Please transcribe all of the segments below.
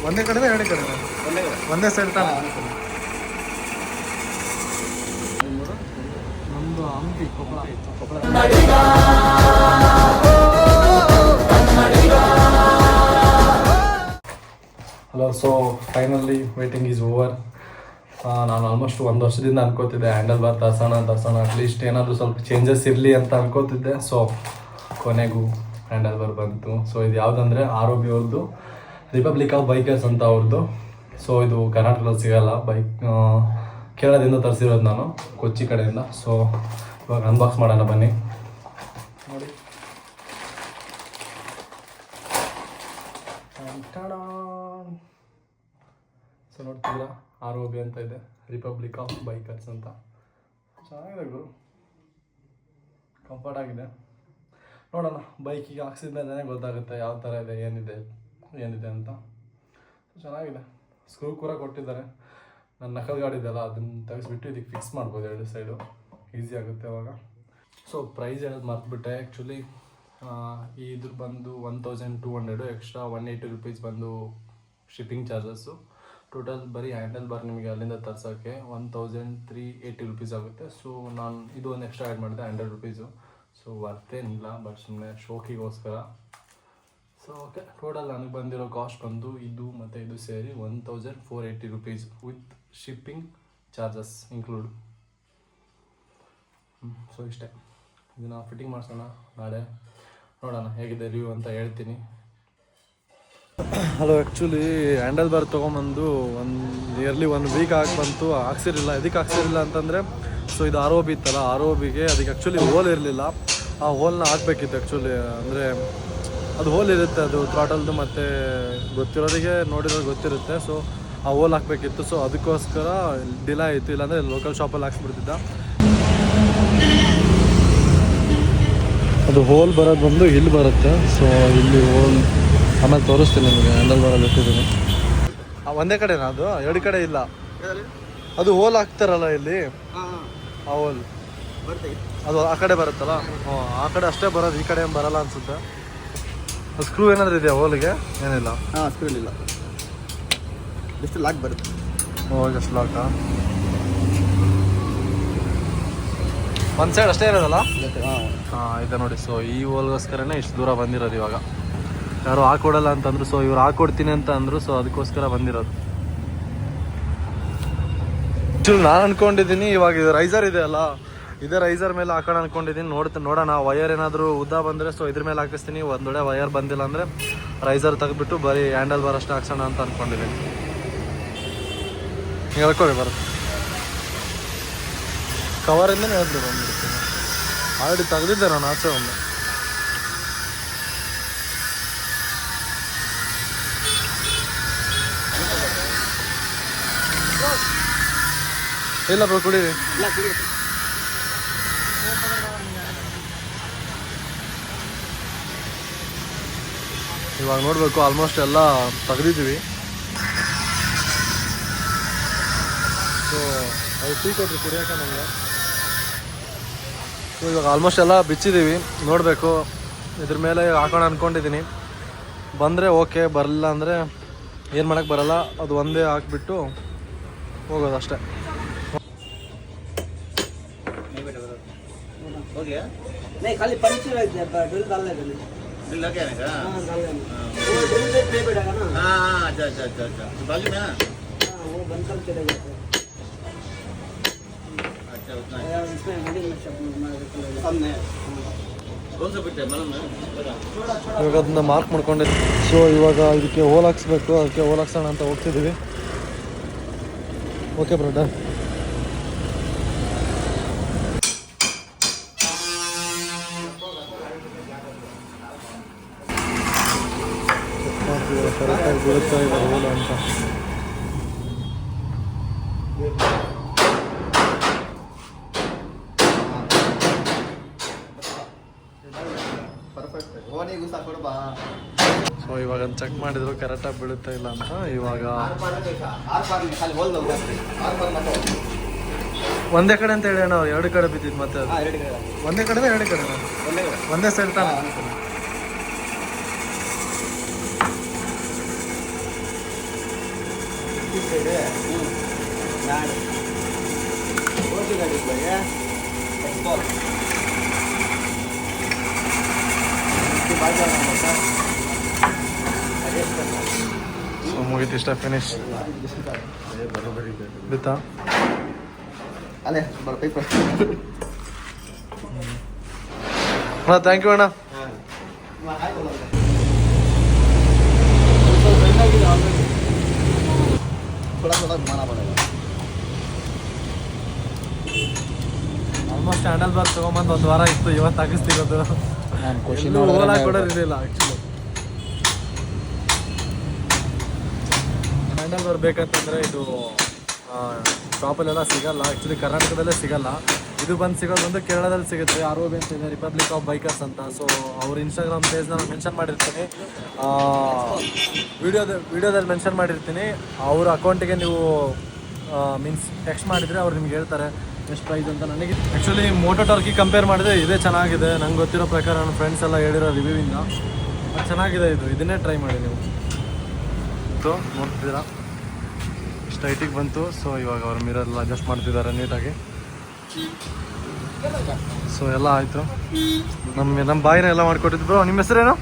ಒಂದೇ ಕಡೆ ಎರಡು ಕಡೆ ಒಂದೇ ಸೈಡ್ ತಾನೆ. ನಮ್ಮದು Hampi Koppal. Hello, so finally waiting is over. ನಾನು ಆಲ್ಮೋಸ್ಟ್ ಒಂದು ವರ್ಷದಿಂದ ಅನ್ಕೋತಿದ್ದೆ ಹ್ಯಾಂಡಲ್ ಬಾರ್ ತರ್ಸೋಣ ಅಟ್ಲೀಸ್ಟ್ ಏನಾದರೂ ಸ್ವಲ್ಪ ಚೇಂಜಸ್ ಇರಲಿ ಅಂತ ಅನ್ಕೋತಿದ್ದೆ. ಸೊ ಕೊನೆಗೂ ಹ್ಯಾಂಡಲ್ ಬಾರ್ ಬಂತು. ಸೊ ಇದು ಯಾವುದಂದರೆ ROB ಅವ್ರದ್ದು, ರಿಪಬ್ಲಿಕ್ ಆಫ್ ಬೈಕರ್ಸ್ ಅಂತ ಅವ್ರದ್ದು. ಸೊ ಇದು ಕರ್ನಾಟಕದಲ್ಲಿ ಸಿಗೋಲ್ಲ, ಕೇರಳದಿಂದ ತರಿಸಿರೋದು ನಾನು, ಕೊಚ್ಚಿ ಕಡೆಯಿಂದ. ಸೊ ಇವಾಗ ಅನ್ಬಾಕ್ಸ್ ಮಾಡೋಣ ಬನ್ನಿ. ನೋಡಿ, ಸೊ ನೋಡ್ತಿದ್ದೀರಾ ROB ಅಂತ ಇದೆ, ರಿಪಬ್ಲಿಕ್ ಆಫ್ ಬೈಕರ್ಸ್ ಅಂತ. ಚೆನ್ನಾಗಿದೆ ಗುರು, ಕಂಫರ್ಟ್ ಆಗಿದೆ. ನೋಡೋಣ, ಬೈಕಿಗೆ ಹಾಕ್ಸಿದ್ಮೇಲೆ ಗೊತ್ತಾಗುತ್ತೆ ಯಾವ ಥರ ಇದೆ, ಏನಿದೆ ಅಂತ. ಚೆನ್ನಾಗಿದೆ. ಸ್ಕ್ರೂ ಕೂಡ ಕೊಟ್ಟಿದ್ದಾರೆ. ನನ್ನ ನಕಲ್ ಗಾಡಿ ಇದೆಯಲ್ಲ, ಅದನ್ನು ತೆಗೆಸ್ಬಿಟ್ಟು ಇದಕ್ಕೆ ಫಿಕ್ಸ್ ಮಾಡ್ಬೋದು ಎರಡು ಸೈಡು, ಈಸಿ ಆಗುತ್ತೆ ಅವಾಗ. ಸೊ ಪ್ರೈಸ್ ಹೇಳೋದು ಮರ್ತ್ಬಿಟ್ಟೆ. ಆ್ಯಕ್ಚುಲಿ ಇದ್ರ ಬಂದು 1200, ಎಕ್ಸ್ಟ್ರಾ 180 ರೂಪೀಸ್ ಬಂದು ಶಿಪ್ಪಿಂಗ್ ಚಾರ್ಜಸ್ಸು. ಟೋಟಲ್ ಬರೀ ಹ್ಯಾಂಡಲ್ ಬಾರ್ ನಿಮಗೆ ಅಲ್ಲಿಂದ ತರ್ಸೋಕ್ಕೆ 1380 ರೂಪೀಸ್ ಆಗುತ್ತೆ. ಸೊ ನಾನು ಇದು ಒಂದು ಎಕ್ಸ್ಟ್ರಾ ಆ್ಯಡ್ ಮಾಡಿದೆ 100 ರೂಪೀಸು. ಸೊ ವರ್ತೇನಿಲ್ಲ, ಬಟ್ ಸುಮ್ಮನೆ ಶೋಕಿಗೋಸ್ಕರ. ಸೊ ಓಕೆ, ಟೋಟಲ್ ನನಗೆ ಬಂದಿರೋ ಕಾಸ್ಟ್ ಬಂದು ಇದು ಮತ್ತು ಇದು ಸೇರಿ 1480 rupees with shipping charges include. So ಇಷ್ಟೇ. ಇದನ್ನು ಫಿಟ್ಟಿಂಗ್ ಮಾಡಿಸೋಣ, ನಾಳೆ ನೋಡೋಣ ಹೇಗಿದೆ ರಿವ್ಯೂ ಅಂತ ಹೇಳ್ತೀನಿ. ಹಲೋ, ಆ್ಯಕ್ಚುಲಿ ಹ್ಯಾಂಡಲ್ ಬಾರ್ ತೊಗೊಂಬಂದು ನಿಯರ್ಲಿ 1 ವೀಕ್ ಬಂತು, ಹಾಕ್ಸಿರಲಿಲ್ಲ. ಎದಕ್ಕೆ ಹಾಕ್ಸಿರಲಿಲ್ಲ ಅಂತಂದರೆ, ಸೊ ಇದು ROB ಇತ್ತಲ್ಲ, ROBಗೆ ಅದಕ್ಕೆ ಆ್ಯಕ್ಚುಲಿ ಹೋಲ್ ಇರಲಿಲ್ಲ. ಆ ಹೋಲ್ನ ಹಾಕಬೇಕಿತ್ತು ಆ್ಯಕ್ಚುಲಿ. ಅಂದರೆ ಅದು ಹೋಲ್ ಇರುತ್ತೆ, ಅದು ಥ್ರಾಟಲ್ದು, ಮತ್ತು ಗೊತ್ತಿರೋರಿಗೆ ನೋಡಿರೋರಿಗೆ ಗೊತ್ತಿರುತ್ತೆ. ಸೊ ಆ ಹೋಲ್ ಹಾಕಬೇಕಿತ್ತು. ಸೊ ಅದಕ್ಕೋಸ್ಕರ ಡಿಲೇ ಆಯಿತು, ಇಲ್ಲಾಂದರೆ ಲೋಕಲ್ ಶಾಪಲ್ಲಿ ಹಾಕ್ಸ್ಬಿಡ್ತಿದ್ದ. ಅದು ಹೋಲ್ ಬರೋದು ಬಂದು ಇಲ್ಲಿ ಬರುತ್ತೆ. ಸೊ ಇಲ್ಲಿ ಹೋಲ್ ಆಮೇಲೆ ತೋರಿಸ್ತೀನಿ ನಿಮಗೆ. ಹ್ಯಾಂಡಲ್ ಬಾರಲ್ಲಿ ಇಟ್ಟಿದ್ದೀನಿ. ಒಂದೇ ಕಡೆನಾ ಅದು? ಎರಡು ಕಡೆ ಇಲ್ಲ. ಅದು ಹೋಲ್ ಹಾಕ್ತಾರಲ್ಲ ಇಲ್ಲಿ, ಆ ಹೋಲ್ ಅದು ಆ ಕಡೆ ಬರುತ್ತಲ್ಲ, ಆ ಕಡೆ ಅಷ್ಟೇ ಬರೋದು, ಈ ಕಡೆ ಏನು ಬರಲ್ಲ ಅನ್ಸುತ್ತೆ. ಸ್ಕ್ರೂ ಏನಾದರೂ ಇದೆಯಾ ಹೋಲಿಗೆ? ಏನಿಲ್ಲ. ಸ್ಕ್ರೂ ಇಲ್ಲ, ಜಸ್ಟ್ ಲಾಕ್ ಬರುತ್ತೆ. ಜಸ್ಟ್ ಲಾಕಾ? ಒಂದು ಸೈಡ್ ಅಷ್ಟೇ ಇರೋದಲ್ಲ? ಇದೆ ನೋಡಿ. ಸೊ ಈ ಹೋಲ್ಗೋಸ್ಕರನೇ ಇಷ್ಟು ದೂರ ಬಂದಿರೋದು. ಇವಾಗ ಯಾರು ಹಾಕೊಡಲ್ಲ ಅಂತಂದ್ರು, ಸೊ ಇವ್ರು ಹಾಕೊಡ್ತೀನಿ ಅಂತ ಅಂದರು. ಸೊ ಅದಕ್ಕೋಸ್ಕರ ಬಂದಿರೋದು. ನಾನು ಅನ್ಕೊಂಡಿದ್ದೀನಿ ಇವಾಗ ಇದು ರೈಸರ್ ಇದೆ ಅಲ್ಲ, ಇದೇ ರೈಸರ್ ಮೇಲೆ ಹಾಕೋಣ ಅನ್ಕೊಂಡಿದ್ದೀನಿ. ನೋಡೋಣ ವಯರ್ ಏನಾದರೂ ಉದ್ದ ಬಂದರೆ ಸೊ ಇದ್ರ ಮೇಲೆ ಹಾಕಿಸ್ತೀನಿ. ಒಂದೊಳ್ಳೆ ವಯರ್ ಬಂದಿಲ್ಲ ಅಂದರೆ ರೈಸರ್ ತೆಗೆದ್ಬಿಟ್ಟು ಬರೀ ಹ್ಯಾಂಡಲ್ ಬಾರ್ ಅಷ್ಟೇ ಹಾಕ್ಸೋಣ ಅಂತ ಅಂದ್ಕೊಂಡಿದ್ದೀನಿ. ಹೇಳ್ಕೊಳ್ಳಿ ಬರುತ್ತೆ. ಕವರಿಂದನೇ ಹೇಳ್ಬಿಡಿ ಬಂದ್ಬಿಡ್ತೀನಿ. ಆಲ್ರೆಡಿ ತೆಗೆದಿದ್ದೆ ನಾನು ಆಚೆ ಒಮ್ಮೆ. ಇಲ್ಲ ಬ್ರೋ, ಕುಡೀರಿ. ಇವಾಗ ನೋಡಬೇಕು, ಆಲ್ಮೋಸ್ಟ್ ಎಲ್ಲ ತೆಗೆದಿದ್ದೀವಿ. ಸೊ ಅದು ಟೀ ಕೊಟ್ಟರು ಕುಡಿಯೋಕೆ ನಮಗೆ. ಸೊ ಇವಾಗ ಆಲ್ಮೋಸ್ಟ್ ಎಲ್ಲ ಬಿಚ್ಚಿದ್ದೀವಿ. ನೋಡಬೇಕು, ಇದ್ರ ಮೇಲೆ ಹಾಕೋಣ ಅಂದ್ಕೊಂಡಿದ್ದೀನಿ. ಬಂದರೆ ಓಕೆ, ಬರಲಿಲ್ಲ ಅಂದರೆ ಏನು ಮಾಡೋಕ್ಕೆ ಬರಲ್ಲ. ಅದು ಒಂದೇ ಹಾಕ್ಬಿಟ್ಟು ಹೋಗೋದು ಅಷ್ಟೇ. खाली पंचर ड्रिल डालने के लिए ड्रिल लगे हैं क्या? हां डालने में वो ड्रिल पे प्ले बैठेगा ना. हां अच्छा बाजू में ना. हां वो बंद कर चले जाते हैं. अच्छा उतना है इसमें मिडिल में सब सामने कौन सा बिट है मालूम है? ಇವಾಗ ಅದನ್ನ ಮಾರ್ಕ್ ಮಾಡ್ಕೊಂಡಿದ್ದೆ. ಸೊ ಇವಾಗ ಇದಕ್ಕೆ ಹೋಲ್ ಹಾಕ್ಸ್ಬೇಕು, ಅದಕ್ಕೆ ಹೋಲ್ ಹಾಕ್ಸೋಣ ಅಂತ ಹೋಗ್ತಿದ್ದೀವಿ. Okay brother. ಕರೆಕ್ಟಾಗಿ ಬೀಳುತ್ತಾ ಇದೆ ಹೋಲ್ ಅಂತ. ಸೊ ಇವಾಗ ಚೆಕ್ ಮಾಡಿದ್ರು ಕರೆಕ್ಟಾಗಿ ಬೀಳುತ್ತಾ ಇಲ್ಲ ಅಂತ. ಇವಾಗ ಒಂದೇ ಕಡೆ ಅಂತ ಹೇಳಿ ಅಣ್ಣ, ಎರಡು ಕಡೆ ಬಿದ್ದಿದ್ದು ಮತ್ತೆ ಒಂದೇ ಕಡೆ ಎರಡು ಕಡೆ ಒಂದೇ ಸೈಡ್ ತಾನೆ. ಸೊ ಮುಗೀತು ಇಷ್ಟ ಫಿನಿಶ್ ಬಿತ್ತಾ ಅಲ್ಲೇ ಬರ್ಬೇಕು ಅಣ್ಣ ಥ್ಯಾಂಕ್ ಯು ಅಣ್ಣ. ಆಲ್ಮೋಸ್ಟ್ ಹ್ಯಾಂಡಲ್ ಬಾರ್ ತೊಗೊಂಬಂದು 1 ವಾರ ಇತ್ತು, ಇವತ್ತು ಹಾಕಿಸ್ತಿರೋದು. ಓಲಾ ಕೊಡೋದಿಲ್ಲ ಆ್ಯಕ್ಚುಲಿ. ಹ್ಯಾಂಡಲ್ ಬಾರ್ ಬೇಕಂತಂದರೆ ಇದು ಶಾಪಲ್ಲೆಲ್ಲ ಸಿಗಲ್ಲ, ಆ್ಯಕ್ಚುಲಿ ಕರ್ನಾಟಕದಲ್ಲೇ ಸಿಗಲ್ಲ. ಇದು ಬಂದು ಸಿಗೋದು ಒಂದು ಕೇರಳದಲ್ಲಿ ಸಿಗುತ್ತೆ. ROB ಅಂತ ಇದೆ, ರಿಪಬ್ಲಿಕ್ ಆಫ್ ಬೈಕರ್ಸ್ ಅಂತ. ಸೊ ಅವ್ರ ಇನ್ಸ್ಟಾಗ್ರಾಮ್ ಪೇಜ್ನ ನಾನು ಮೆನ್ಷನ್ ಮಾಡಿರ್ತೀನಿ, ವಿಡಿಯೋದಲ್ಲಿ ಮೆನ್ಷನ್ ಮಾಡಿರ್ತೀನಿ. ಅವ್ರ ಅಕೌಂಟಿಗೆ ನೀವು ಮೀನ್ಸ್ ಟೆಕ್ಸ್ಟ್ ಮಾಡಿದರೆ ಅವ್ರು ನಿಮ್ಗೆ ಹೇಳ್ತಾರೆ ಎಷ್ಟು ಪ್ರೈಸ್ ಅಂತ. ನನಗೆ ಆ್ಯಕ್ಚುಲಿ ಮೋಟೋ ಟರ್ಕಿ ಕಂಪೇರ್ ಮಾಡಿದ್ರೆ ಇದೇ ಚೆನ್ನಾಗಿದೆ ನಂಗೆ ಗೊತ್ತಿರೋ ಪ್ರಕಾರ. ನನ್ನ ಫ್ರೆಂಡ್ಸ್ ಎಲ್ಲ ಹೇಳಿರೋ ರಿವ್ಯೂವಿಂದ ಅದು ಚೆನ್ನಾಗಿದೆ. ಇದನ್ನೇ ಟ್ರೈ ಮಾಡಿ ನೀವು. ನೋಡ್ತಿದ್ದೀರಾ ಇಷ್ಟು ಹೈಟಿಗೆ ಬಂತು. ಸೊ ಇವಾಗ ಅವ್ರ ಮಿರರ್ಲ್ಲ ಅಡ್ಜಸ್ಟ್ ಮಾಡ್ತಿದ್ದಾರೆ ನೀಟಾಗಿ. ಸೊ ಎಲ್ಲ ಆಯಿತು. ನಮ್ಮ ಬಾಯಿನ ಎಲ್ಲ ಮಾಡಿಕೊಟ್ಟಿದ್ದು. ಬ್ರೋ ನಿಮ್ಮ ಹೆಸರೇನು?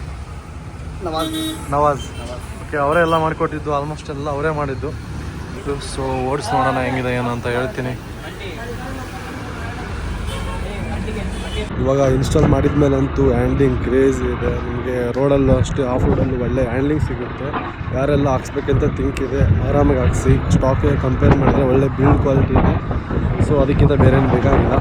ನವಾಜ್. ಓಕೆ, ಅವರೇ ಎಲ್ಲ ಮಾಡಿಕೊಟ್ಟಿದ್ದು, ಆಲ್ಮೋಸ್ಟ್ ಎಲ್ಲ ಅವರೇ ಮಾಡಿದ್ದು. ಸೊ ಓಡಿಸಿ ನೋಡೋಣ ಹೆಂಗಿದೆ ಏನು ಅಂತ ಹೇಳ್ತೀನಿ. ಇವಾಗ ಇನ್ಸ್ಟಾಲ್ ಮಾಡಿದ ಮೇಲಂತೂ ಹ್ಯಾಂಡ್ಲಿಂಗ್ ಕ್ರೇಜ್ ಇದೆ. ನಿಮಗೆ ರೋಡಲ್ಲೂ ಅಷ್ಟೇ, ಆಫ್ ರೋಡಲ್ಲೂ ಒಳ್ಳೆ ಹ್ಯಾಂಡ್ಲಿಂಗ್ ಸಿಗುತ್ತೆ. ಯಾರೆಲ್ಲ ಹಾಕ್ಸ್ಬೇಕಂತ ಥಿಂಕ್ ಇದೆ ಆರಾಮಾಗಿ ಹಾಕ್ಸಿ. ಸ್ಟಾಕಿಗೆ ಕಂಪೇರ್ ಮಾಡಿದ್ರೆ ಒಳ್ಳೆ ಬಿಲ್ಡ್ ಕ್ವಾಲಿಟಿ ಇದೆ. ಸೊ ಅದಕ್ಕಿಂತ ಬೇರೆ ಏನು ಬೇಕಾಗಿಲ್ಲ.